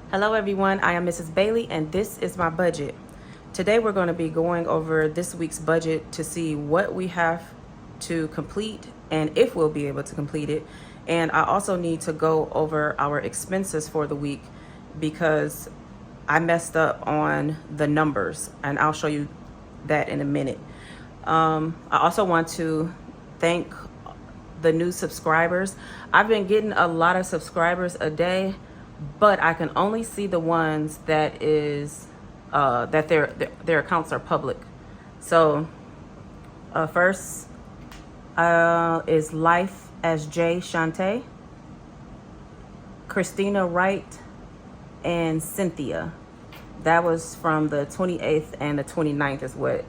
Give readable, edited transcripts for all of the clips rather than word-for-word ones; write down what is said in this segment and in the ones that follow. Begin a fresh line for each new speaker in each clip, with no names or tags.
Hello everyone, I am Mrs. Bailey and this is my budget. Today we're going to be going over this week's budget to see what we have to complete and if we'll be able to complete it. And I also need to go over our expenses for the week because I messed up on the numbers and I'll show you that in a minute. I also want to thank the new subscribers. I've been getting a lot of subscribers a day, but I can only see the ones that is that their accounts are public. So first is Life as J Shantae, Christina Wright, and Cynthia. That was from the 28th and the 29th is what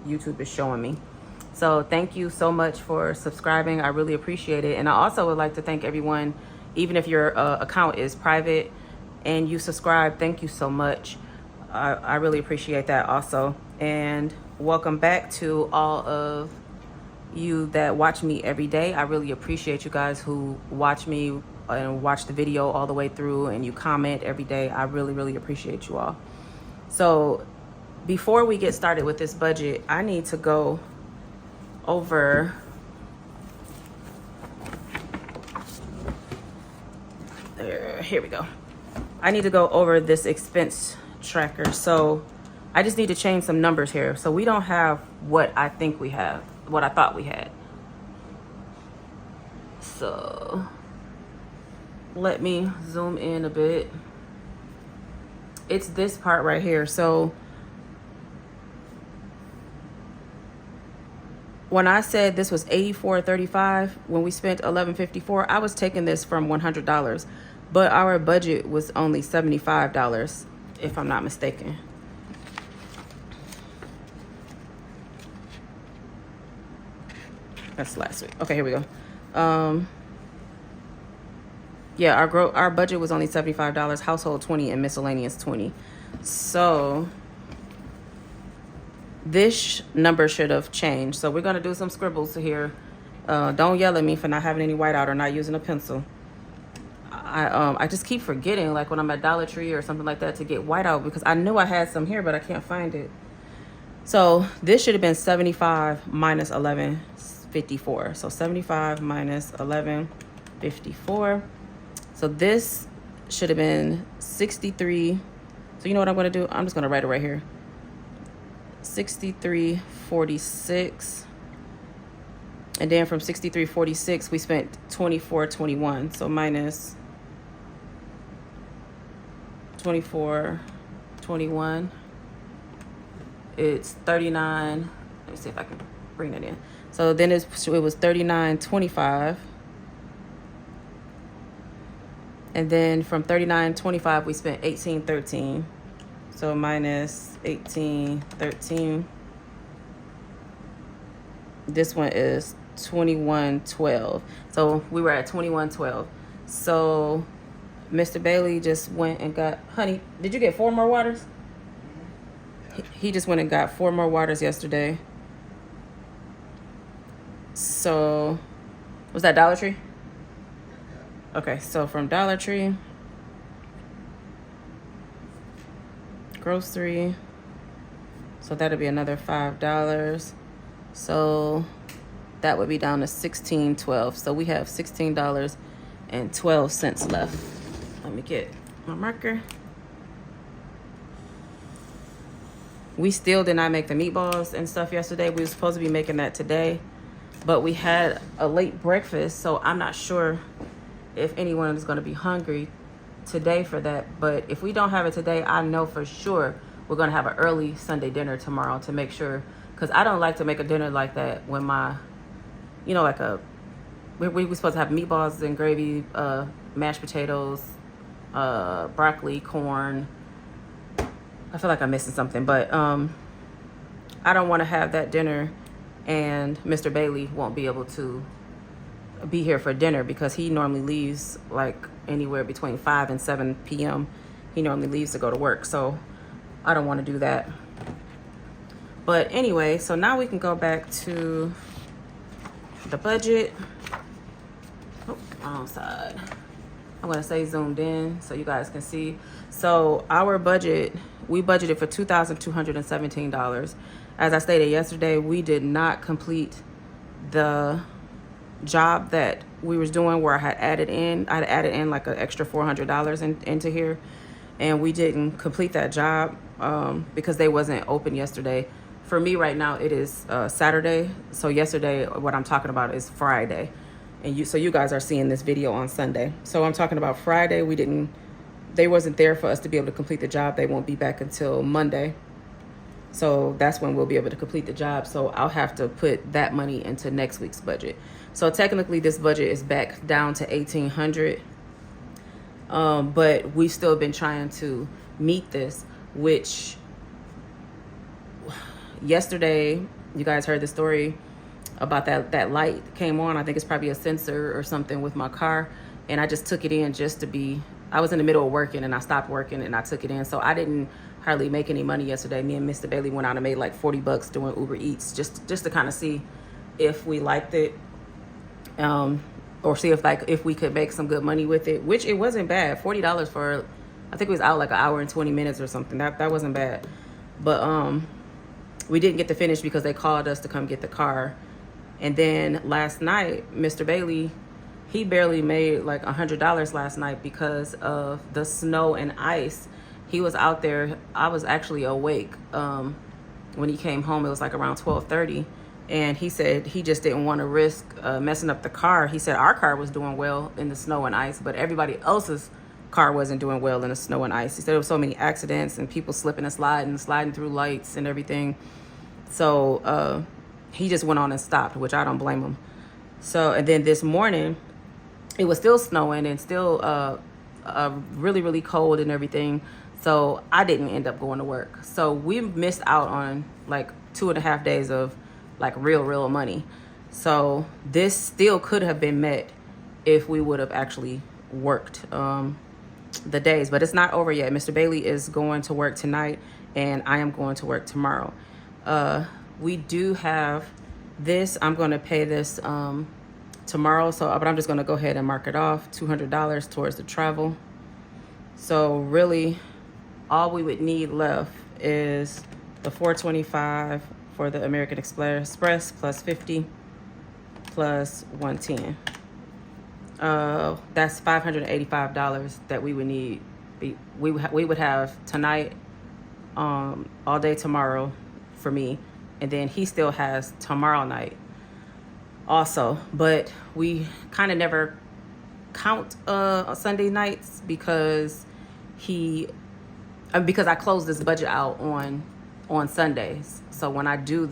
YouTube is showing me. So thank you so much for subscribing. I really appreciate it. And I also would like to thank everyone, even if your account is private and you subscribe, thank you so much. I really appreciate that also. And welcome back to all of you that watch me every day. I really appreciate you guys who watch me and watch the video all the way through and you comment every day. I really, really appreciate you all. So before we get started with this budget, I need to go over here we go. I need to go over this expense tracker. So I just need to change some numbers here. So we don't have what I think we have, what I thought we had. So let me zoom in a bit. It's this part right here. So when I said this was $84.35, when we spent $11.54, I was taking this from $100, but our budget was only $75, if I'm not mistaken. That's last week. Okay, here we go. Yeah, our budget was only $75, household $20, and miscellaneous $20. So this number should have changed. So we're going to do some scribbles here. Don't yell at me for not having any whiteout or not using a pencil. I just keep forgetting, like when I'm at Dollar Tree or something like that, to get whiteout because I knew I had some here, but I can't find it. So this should have been 75 minus 11.54. So 75 minus 11.54. So this should have been 63. So you know what I'm going to do? I'm just going to write it right here. 63.46, and then from 63.46 we spent 24.21. So minus 24.21, it's 39. Let me see if I can bring that in. So then it was 39.25, and then from 39.25 we spent 18.13. So minus 18.13. This one is 21.12. So we were at 21.12. So Mr. Bailey just went and got, honey, did you get 4 more waters? He just went and got 4 more waters yesterday. So was that Dollar Tree? Okay, so from Dollar Tree, grocery, so that'll be another $5. So that would be down to $16.12. So we have $16.12 left. Let me get my marker. We still did not make the meatballs and stuff yesterday. We were supposed to be making that today, but we had a late breakfast, so I'm not sure if anyone is going to be hungry today for that. But if we don't have it today, I know for sure we're going to have an early Sunday dinner tomorrow to make sure, because I don't like to make a dinner like that when my, you know, like we were supposed to have meatballs and gravy, mashed potatoes, broccoli, corn. I feel like I'm missing something, but I don't want to have that dinner and Mr. Bailey won't be able to be here for dinner because he normally leaves like anywhere between 5 and 7 p.m. He normally leaves to go to work, so I don't want to do that. But anyway, so now we can go back to the budget. Oh, wrong side. I'm gonna say zoomed in so you guys can see. So our budget, we budgeted for $2,217. As I stated yesterday, we did not complete the job that we was doing where I had added in like an extra $400 into here, and we didn't complete that job because they wasn't open yesterday. For me right now, it is Saturday. So yesterday, what I'm talking about is Friday. And you guys are seeing this video on Sunday. So I'm talking about Friday. They wasn't there for us to be able to complete the job. They won't be back until Monday. So that's when we'll be able to complete the job. So I'll have to put that money into next week's budget. So technically this budget is back down to $1,800. But we've still been trying to meet this, which yesterday, you guys heard the story about that light came on. I think it's probably a sensor or something with my car. And I just took it in just to be, I was in the middle of working and I stopped working and I took it in. So I didn't hardly make any money yesterday. Me and Mr. Bailey went out and made like $40 doing Uber Eats just to kind of see if we liked it. Or see if we could make some good money with it, which it wasn't bad. $40 for, I think it was out like an hour and 20 minutes or something. That wasn't bad. But we didn't get to finish because they called us to come get the car. And then last night, Mr. Bailey, he barely made like $100 last night because of the snow and ice. He was out there. I was actually awake when he came home. It was like around 12:30. And he said he just didn't want to risk messing up the car. He said our car was doing well in the snow and ice, but everybody else's car wasn't doing well in the snow and ice. He said there were so many accidents and people slipping and sliding through lights and everything. So he just went on and stopped, which I don't blame him. So, and then this morning, it was still snowing and still really, really cold and everything. So I didn't end up going to work. So we missed out on like 2.5 days of like real money. So this still could have been met if we would have actually worked the days, but it's not over yet. Mr. Bailey is going to work tonight and I am going to work tomorrow. We do have this. I'm going to pay this tomorrow. So, but I'm just going to go ahead and mark it off, $200 towards the travel. So really all we would need left is the $425 for the American Express plus 50 plus 110. That's $585 that we would need. We would have tonight, all day tomorrow for me, and then he still has tomorrow night also. But we kind of never count Sunday nights because I close this budget out on Sundays. So when I do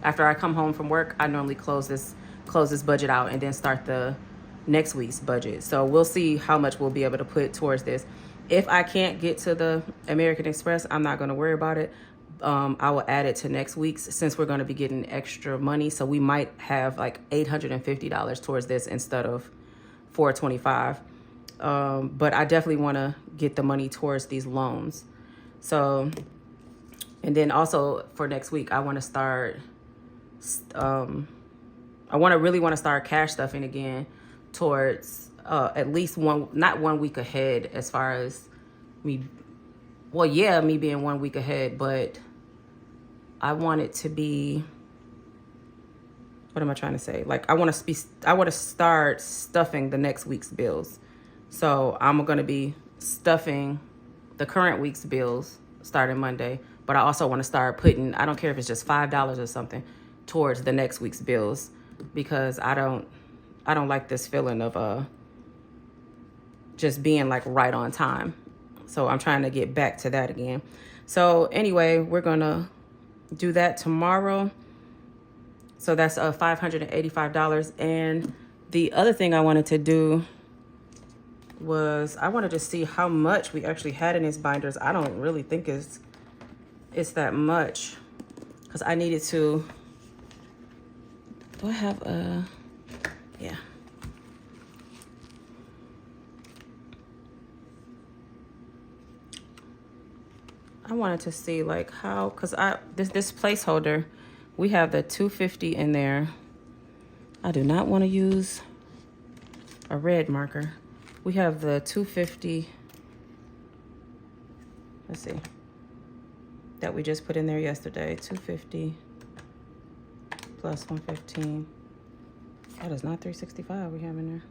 after I come home from work, I normally close this budget out and then start the next week's budget. So we'll see how much we'll be able to put towards this. If I can't get to the American Express, I'm not going to worry about it. I will add it to next week's since we're going to be getting extra money. So we might have like $850 towards this instead of $425. But I definitely want to get the money towards these loans. So, and then also for next week, I want to start, really want to start cash stuffing again towards at least not 1 week ahead as far as me. Well, yeah, me being 1 week ahead, but I want it to be, what am I trying to say? Like I want to start stuffing the next week's bills. So I'm going to be stuffing the current week's bills starting Monday, but I also want to start putting, I don't care if it's just $5 or something, towards the next week's bills, because I don't like this feeling of just being like right on time. So I'm trying to get back to that again. So anyway, we're going to do that tomorrow. So that's $585. And the other thing I wanted to do was I wanted to see how much we actually had in these binders. I don't really think it's that much, because I needed to, do I have yeah. I wanted to see like how, because this placeholder, we have the $250 in there. I do not want to use a red marker. We have the 250. Let's see. That we just put in there yesterday. 250 plus 115. That is not 365 we have in there.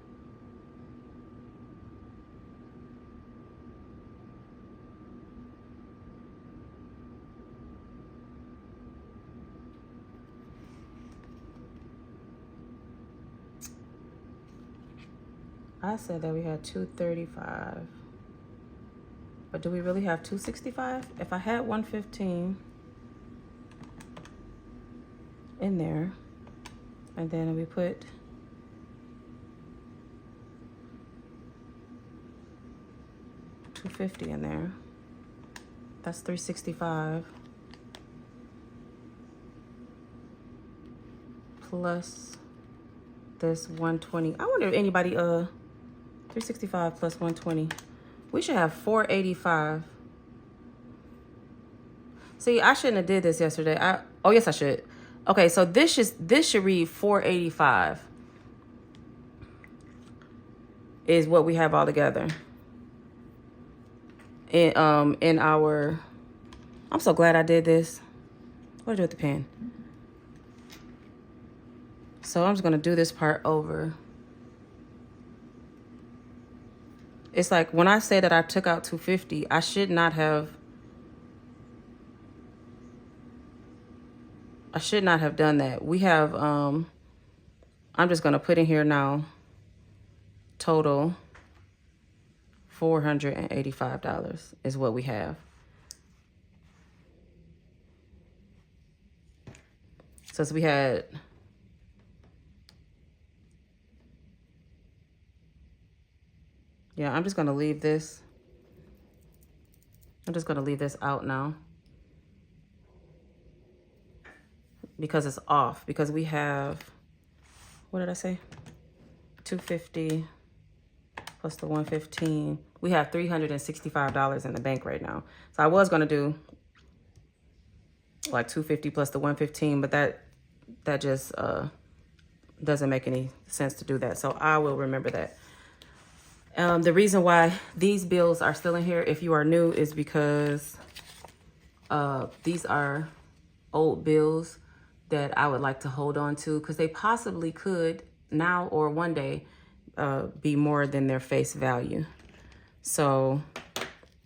I said that we had 235. But do we really have 265? If I had 115 in there, and then we put $250 in there, that's 365 plus this 120. I wonder if anybody 365 plus 120. We should have 485. See, I shouldn't have did this yesterday. Oh yes, I should. Okay, so this should read 485 is what we have all together. In our, I'm so glad I did this. What did I do with the pen? So I'm just gonna do this part over. It's like when I say that I took out 250, I should not have done that. We have, I'm just going to put in here now, total $485 is what we have. So we had, yeah, I'm just going to leave this. I'm just going to leave this out now. Because it's off. Because we have, what did I say? 250 plus the 115. We have $365 in the bank right now. So I was going to do like 250 plus the 115, but that just doesn't make any sense to do that. So I will remember that. The reason why these bills are still in here, if you are new, is because these are old bills that I would like to hold on to because they possibly could now or one day be more than their face value. So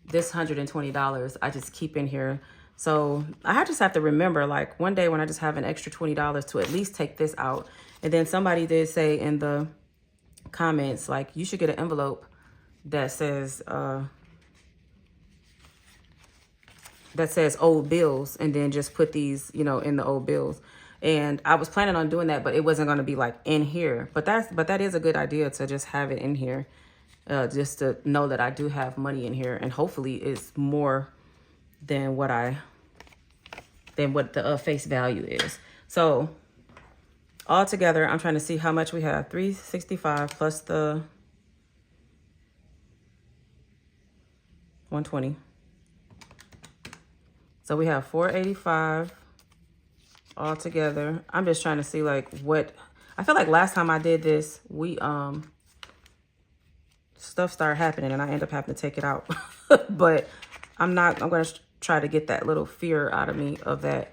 this $120 I just keep in here. So I just have to remember, like one day when I just have an extra $20 to at least take this out. And then somebody did say in the comments, like, you should get an envelope that says old bills, and then just put these, you know, in the old bills. And I was planning on doing that, but it wasn't going to be like in here. But that is a good idea to just have it in here, just to know that I do have money in here, and hopefully it's more than what the face value is. So all together, I'm trying to see how much we have. 365 plus the 120. So we have 485 all together. I'm just trying to see like what, I feel like last time I did this, we stuff started happening and I end up having to take it out. But I'm going to try to get that little fear out of me of that,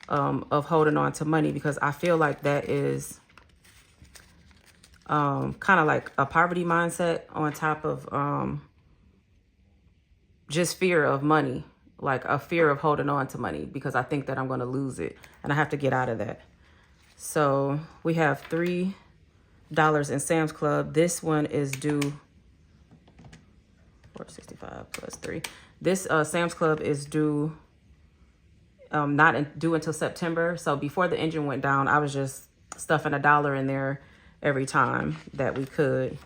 of holding on to money, because I feel like that is kind of like a poverty mindset on top of just fear of money, like a fear of holding on to money, because I think that I'm going to lose it and I have to get out of that. So we have $3 in Sam's Club. This one is due $465 plus 3. This Sam's Club is due, not due until September. So before the engine went down, I was just stuffing $1 in there every time that we could.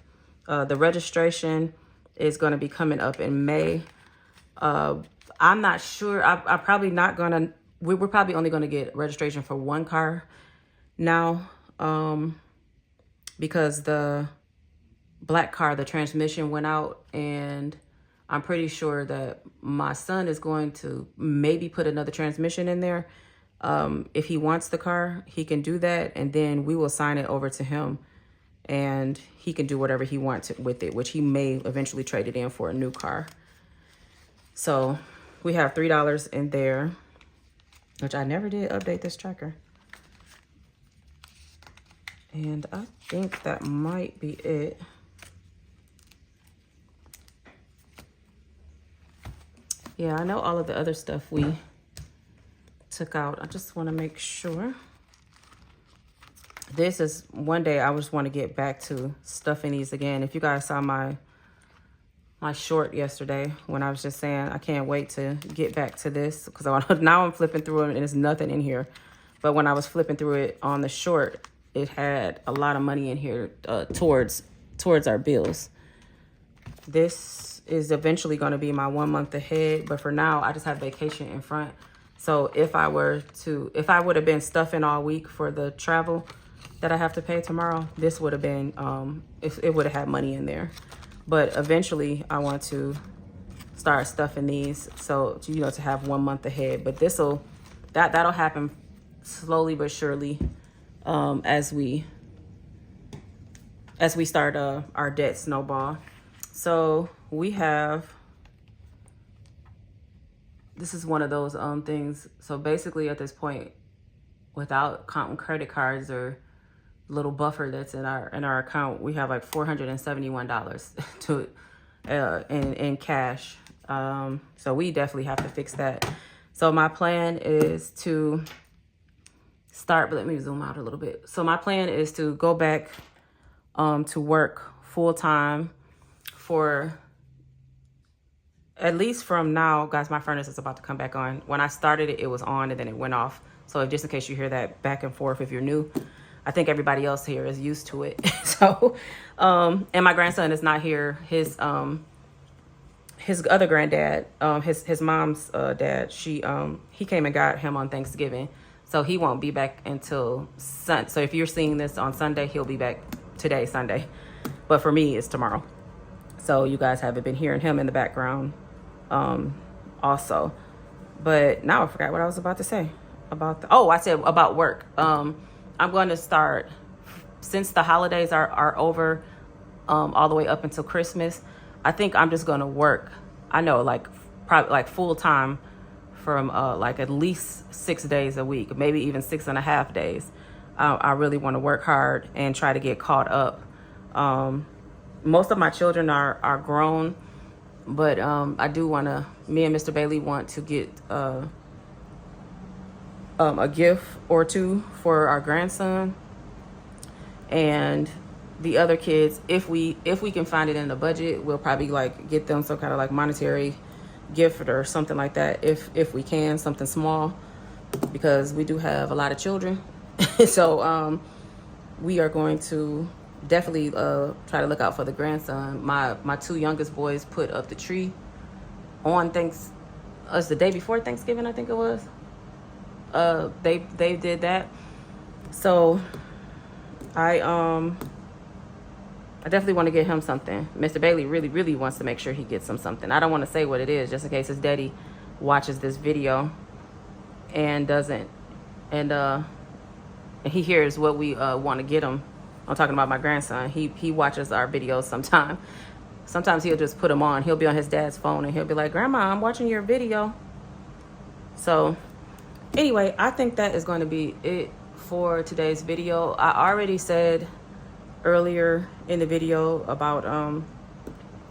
The registration is going to be coming up in May. I'm not sure. I'm probably not going to, we're probably only going to get registration for one car now, because the black car, the transmission went out, and I'm pretty sure that my son is going to maybe put another transmission in there. If he wants the car, he can do that, and then we will sign it over to him, and he can do whatever he wants with it, which he may eventually trade it in for a new car. So we have $3 in there, which I never did update this tracker. And I think that might be it. Yeah, I know all of the other stuff we took out. I just want to make sure. This is one day I just want to get back to stuffing these again. If you guys saw my short yesterday when I was just saying I can't wait to get back to this, because now I'm flipping through them and there's nothing in here. But when I was flipping through it on the short, it had a lot of money in here towards our bills. This is eventually going to be my 1 month ahead, but for now I just have vacation in front. So if I would have been stuffing all week for the travel that I have to pay tomorrow, this would have been it would have had money in there. But eventually I want to start stuffing these, so to have 1 month ahead. But that'll happen slowly but surely as we start our debt snowball. So we have, this is one of those things. So basically at this point, without counting credit cards or little buffer that's in our account, we have like $471 to in cash. So we definitely have to fix that. So my plan is to start, but let me zoom out a little bit. So my plan is to go back to work full time for at least from now. Guys, my furnace is about to come back on. When I started it, it was on and then it went off. So just in case you hear that back and forth, if you're new, I think everybody else here is used to it. So, and my grandson is not here. His other granddad, his mom's dad, he came and got him on Thanksgiving. So he won't be back until Sunday. So if you're seeing this on Sunday, he'll be back today, Sunday. But for me, it's tomorrow. So you guys haven't been hearing him in the background also. But now I forgot what I was about to say I said about work. I'm going to start, since the holidays are over, all the way up until Christmas. I think I'm just going to work. I know, probably like full time from at least 6 days a week, maybe even 6.5 days. I really want to work hard and try to get caught up. Most of my children are grown, but I do want to. Me and Mr. Bailey want to get a gift or two for our grandson and the other kids. If we can find it in the budget, we'll probably get them some kind of monetary gift or something like that, if we can, something small, because we do have a lot of children. So we are going to definitely try to look out for the grandson. My two youngest boys put up the tree on the day before Thanksgiving, I think it was. They did that. So I definitely want to get him something. Mr. Bailey really, really wants to make sure he gets him something. I don't want to say what it is, just in case his daddy watches this video and doesn't, and he hears what we want to get him. I'm talking about my grandson. He watches our videos sometimes. Sometimes he'll just put them on. He'll be on his dad's phone and he'll be like, "Grandma, I'm watching your video." So anyway, I think that is going to be it for today's video. I already said earlier in the video about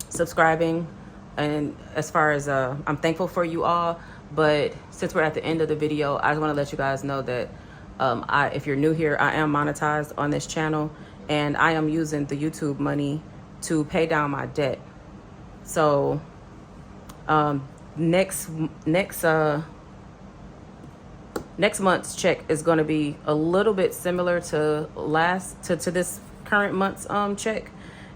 subscribing, and as far as I'm thankful for you all, but since we're at the end of the video, I just want to let you guys know that if you're new here, I am monetized on this channel, and I am using the YouTube money to pay down my debt. So next month's check is going to be a little bit similar to this current month's check,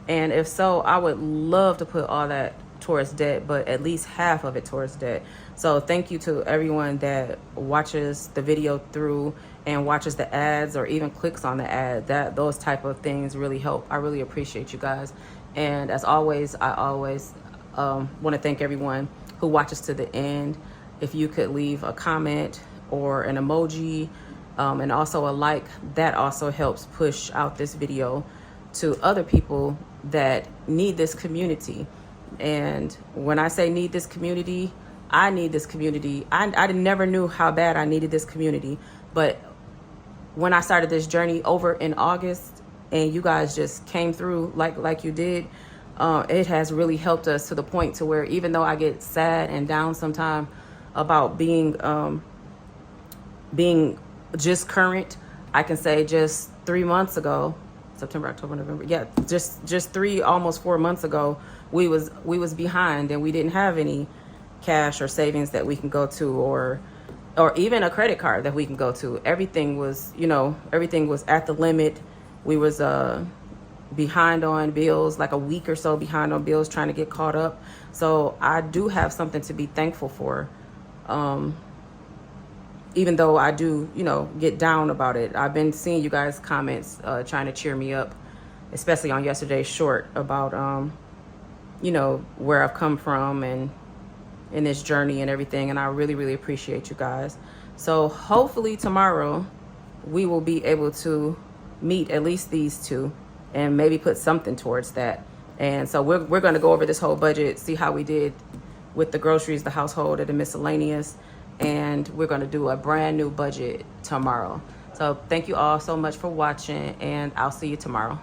and if so, I would love to put all that towards debt, but at least half of it towards debt. So thank you to everyone that watches the video through and watches the ads or even clicks on the ad. Those type of things really help. I really appreciate you guys. And as always, I always want to thank everyone who watches to the end. If you could leave a comment or an emoji and also a like, that also helps push out this video to other people that need this community. And when I say need this community, I need this community. I never knew how bad I needed this community. But when I started this journey over in August and you guys just came through like you did, it has really helped us to the point to where even though I get sad and down sometimes about being just current, I can say just 3 months ago, September, October, November, yeah, just 3, almost 4 months ago, we was behind and we didn't have any cash or savings that we can go to, or even a credit card that we can go to. Everything was at the limit. We was behind on bills, like a week or so behind on bills, trying to get caught up. So I do have something to be thankful for. Even though I do, get down about it. I've been seeing you guys' comments trying to cheer me up, especially on yesterday's short about, where I've come from and in this journey and everything. And I really, really appreciate you guys. So hopefully tomorrow we will be able to meet at least these two and maybe put something towards that. And so we're going to go over this whole budget, see how we did with the groceries, the household, and the miscellaneous. And we're going to do a brand new budget tomorrow. So thank you all so much for watching, and I'll see you tomorrow.